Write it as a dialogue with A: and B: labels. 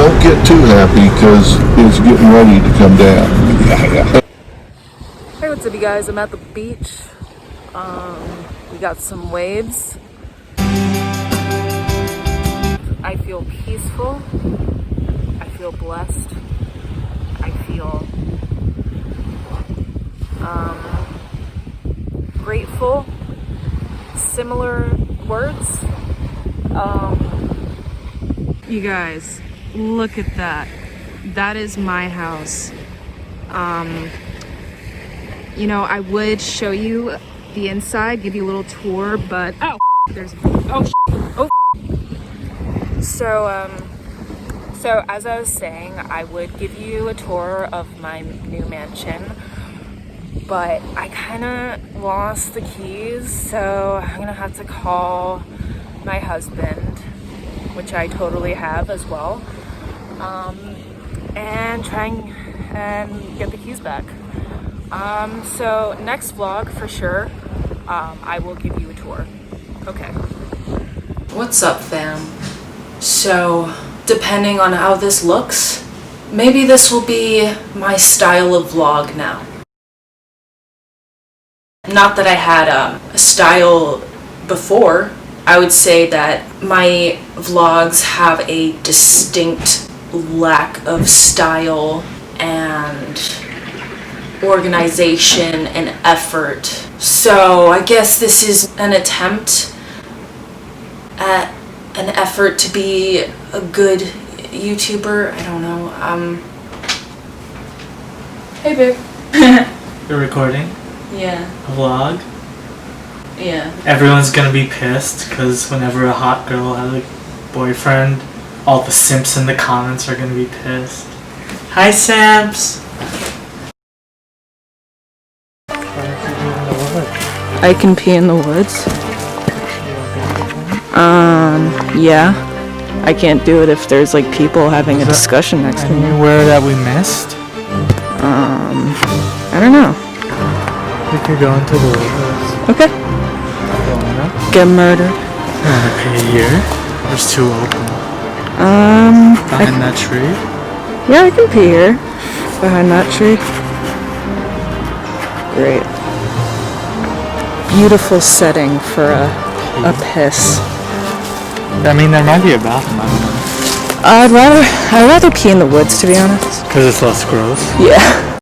A: don't get too happy because it's getting ready to come down.
B: Hey, what's up, you guys? I'm at the beach. We got some waves. I feel peaceful. I feel blessed. I feel grateful. Similar words. You guys, look at that. That is my house. You know, I would show you the inside, give you a little tour, but there's so as I was saying, I would give you a tour of my new mansion, but I kind of lost the keys, so I'm gonna have to call my husband, which I totally have as well, and try and get the keys back. So next vlog for sure, I will give you a tour. Okay. What's up, fam? So, depending on how this looks, maybe this will be my style of vlog now. Not that I had a style before. I would say that my vlogs have a distinct lack of style and organization and effort. So I guess this is an attempt at an effort to be a good YouTuber. I don't know. Hey babe.
C: You're recording
B: Yeah.
C: a vlog.
B: Yeah.
C: Everyone's gonna be pissed because whenever a hot girl has a boyfriend, all the simps in the comments are gonna be pissed. Hi, Samps!
B: I can pee in the woods. Yeah. I can't do it if there's like people having a discussion next to me.
C: Anywhere that we missed?
B: I don't know.
C: We could go into the woods.
B: Okay. Get murdered.
C: You wanna pay here? There's two open. Behind that tree?
B: Yeah, I can pee here. Behind that tree. Great. Beautiful setting for a piss.
C: I mean, there might be a bathroom. I don't know.
B: I'd rather pee in the woods, to be honest.
C: Because it's less gross.
B: Yeah.